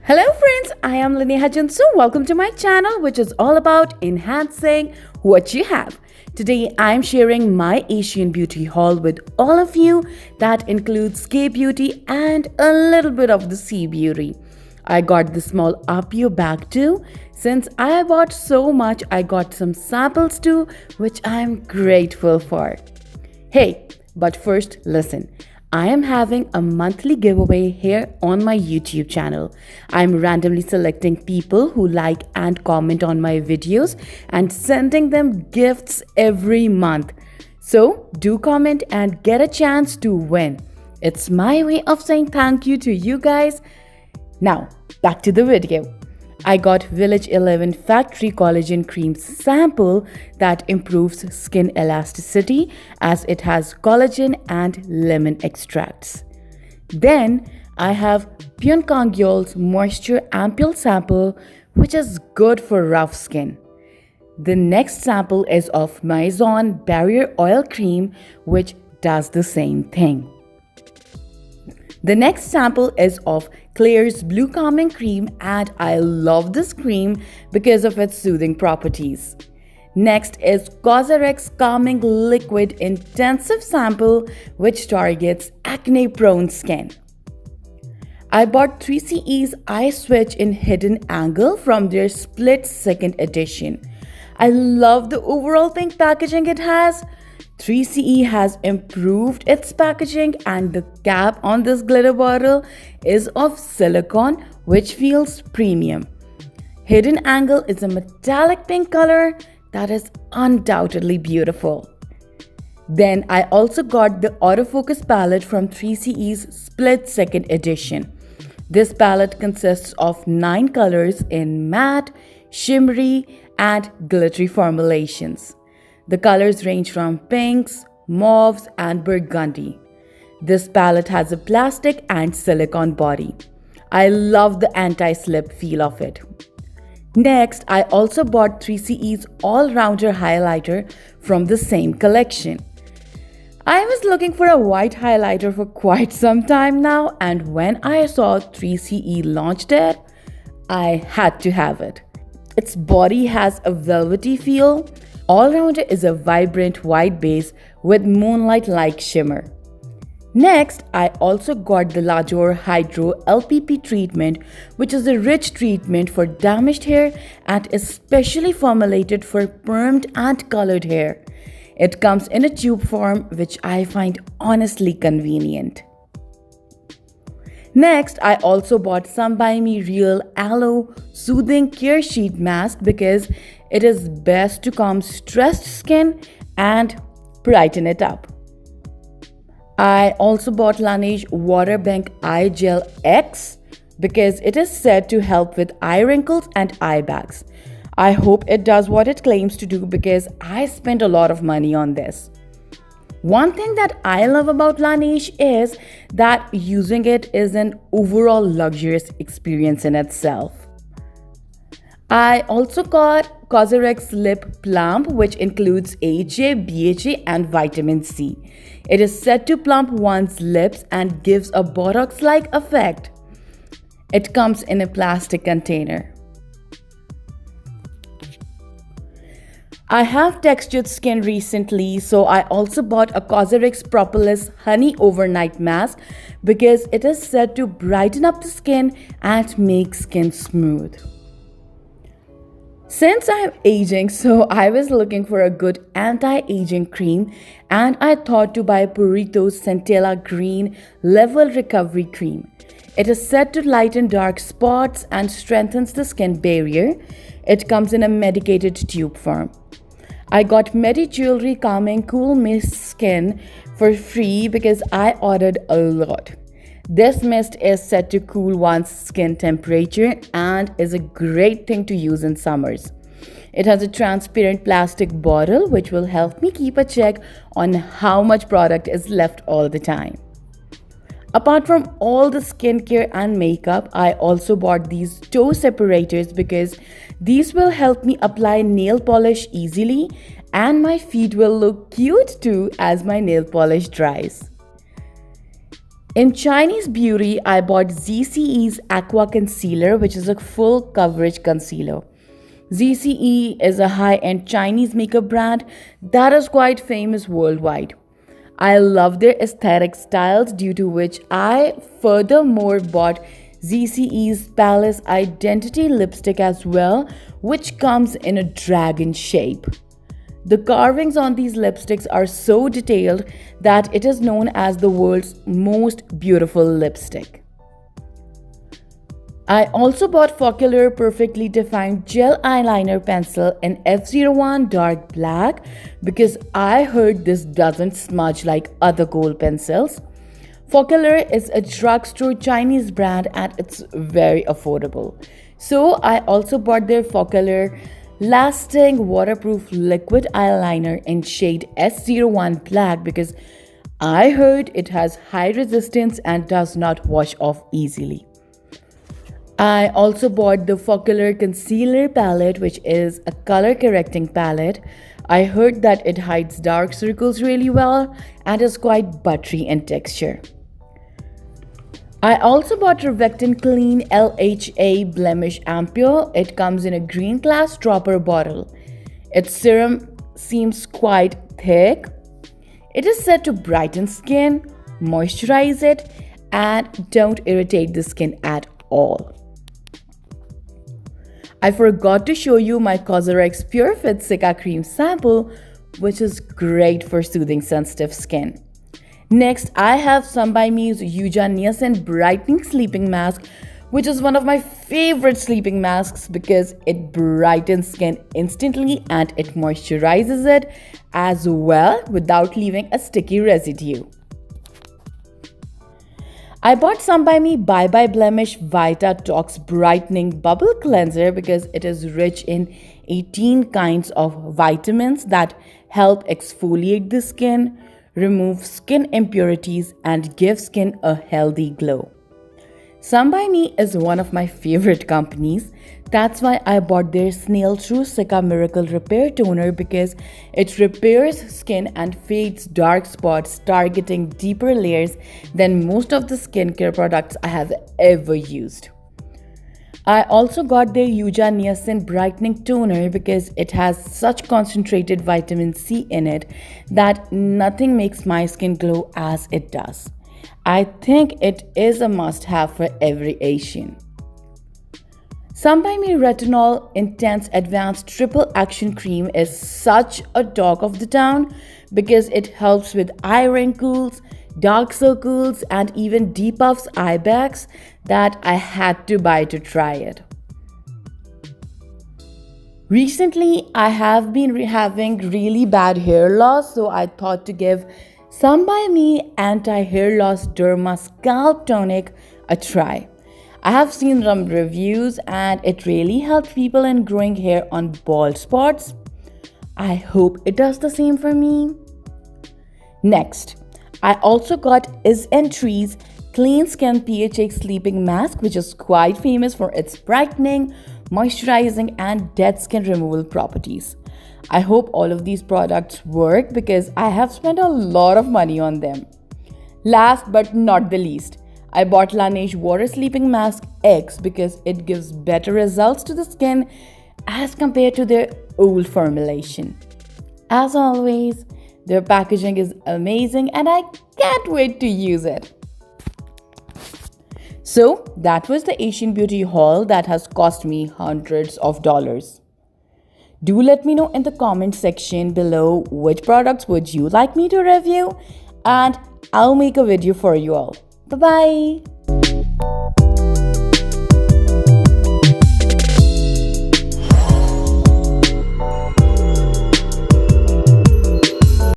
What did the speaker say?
Hello friends, I am Lineha Junsu. Welcome to my channel which is all about enhancing what you have. Today I am sharing my Asian beauty haul with all of you that includes K beauty and a little bit of the C beauty. I got the small Apio bag too. Since I bought so much, I got some samples too, which I am grateful for. Hey, but first listen. I am having a monthly giveaway here on my YouTube channel. I'm randomly selecting people who like and comment on my videos and sending them gifts every month. So do comment and get a chance to win. It's my way of saying thank you to you guys. Now, back to the video. I got Village 11 Factory Collagen Cream sample that improves skin elasticity as it has collagen and lemon extracts. Then I have Pyeongkangyol's Moisture Ampule sample, which is good for rough skin. The next sample is of Maison Barrier Oil Cream, which does the same thing. The next sample is of Klairs Blue Calming Cream, and I love this cream because of its soothing properties. Next is Cosrx Calming Liquid Intensive Sample, which targets acne-prone skin. I bought 3CE's Eye Switch in Hidden Angle from their split second edition. I love the overall pink packaging it has. 3CE has improved its packaging and the cap on this glitter bottle is of silicone, which feels premium. Hidden Angle is a metallic pink color that is undoubtedly beautiful. Then I also got the Autofocus palette from 3CE's split second edition. This palette consists of 9 colors in matte, shimmery, and glittery formulations. The colors range from pinks, mauves, and burgundy. This palette has a plastic and silicone body. I love the anti-slip feel of it. Next, I also bought 3CE's All-Rounder Highlighter from the same collection. I was looking for a white highlighter for quite some time now, and when I saw 3CE launched it, I had to have it. Its body has a velvety feel. All-Rounder is a vibrant white base with moonlight-like shimmer. Next, I also got the Lajor Hydro LPP treatment, which is a rich treatment for damaged hair and is specially formulated for permed and colored hair. It comes in a tube form, which I find honestly convenient. Next, I also bought Some By Me Real Aloe Soothing Care Sheet Mask because it is best to calm stressed skin and brighten it up. I also bought Laneige Water Bank Eye Gel X because it is said to help with eye wrinkles and eye bags. I hope it does what it claims to do because I spent a lot of money on this. One thing that I love about Laneige is that using it is an overall luxurious experience in itself. I also got Cosrx Lip Plump, which includes AHA, BHA, and vitamin C. It is said to plump one's lips and gives a Botox-like effect. It comes in a plastic container. I have textured skin recently, so I also bought a Cosrx Propolis Honey Overnight Mask because it is said to brighten up the skin and make skin smooth. Since I'm aging, so I was looking for a good anti-aging cream and I thought to buy Purito's Centella Green Level Recovery Cream. It is said to lighten dark spots and strengthens the skin barrier. It comes in a medicated tube form. I got Medi Jewelry Calming Cool Mist Skin for free because I ordered a lot. This mist is said to cool one's skin temperature and is a great thing to use in summers. It has a transparent plastic bottle which will help me keep a check on how much product is left all the time. Apart from all the skincare and makeup, I also bought these toe separators because these will help me apply nail polish easily and my feet will look cute too as my nail polish dries. In Chinese beauty, I bought ZCE's Aqua Concealer, which is a full coverage concealer. ZCE is a high end Chinese makeup brand that is quite famous worldwide. I love their aesthetic styles, due to which I furthermore bought ZCE's Palace Identity lipstick as well, which comes in a dragon shape. The carvings on these lipsticks are so detailed that it is known as the world's most beautiful lipstick. I also bought Focallure Perfectly Defined Gel Eyeliner Pencil in F01 Dark Black because I heard this doesn't smudge like other gold pencils. Focallure is a drugstore Chinese brand and it's very affordable. So I also bought their Focallure Lasting Waterproof Liquid Eyeliner in shade S01 Black because I heard it has high resistance and does not wash off easily. I also bought the Focallure Concealer Palette, which is a color correcting palette. I heard that it hides dark circles really well and is quite buttery in texture. I also bought Revectin Clean LHA Blemish Ampule. It comes in a green glass dropper bottle. Its serum seems quite thick. It is said to brighten skin, moisturize it, and don't irritate the skin at all. I forgot to show you my Cosrx PureFit Cica Cream sample, which is great for soothing sensitive skin. Next, I have Some by Me's Yuja Niacin Brightening Sleeping Mask, which is one of my favorite sleeping masks because it brightens skin instantly and it moisturizes it as well without leaving a sticky residue. I bought Some by Me Bye Bye Blemish Vita Tox Brightening Bubble Cleanser because it is rich in 18 kinds of vitamins that help exfoliate the skin, remove skin impurities, and give skin a healthy glow. Some by Me is one of my favorite companies. That's why I bought their Snail True Cica Miracle Repair Toner because it repairs skin and fades dark spots, targeting deeper layers than most of the skincare products I have ever used. I also got their Yuja Niacin Brightening Toner because it has such concentrated vitamin C in it that nothing makes my skin glow as it does. I think it is a must-have for every Asian. Some by Me Retinol Intense Advanced Triple Action Cream is such a talk of the town because it helps with eye wrinkles, dark circles, and even depuffs eye bags that I had to buy to try it. Recently, I have been having really bad hair loss, so I thought to give Some by Me Anti-Hair Loss Derma Scalp Tonic a try. I have seen some reviews and it really helps people in growing hair on bald spots. I hope it does the same for me. Next, I also got Is and Trees Clean Skin PHA Sleeping Mask, which is quite famous for its brightening, moisturizing, and dead skin removal properties. I hope all of these products work because I have spent a lot of money on them. Last but not the least, I bought Laneige Water Sleeping Mask X because it gives better results to the skin as compared to their old formulation. As always, their packaging is amazing and I can't wait to use it. So that was the Asian Beauty haul that has cost me hundreds of dollars. Do let me know in the comment section below which products would you like me to review and I'll make a video for you all. Bye bye.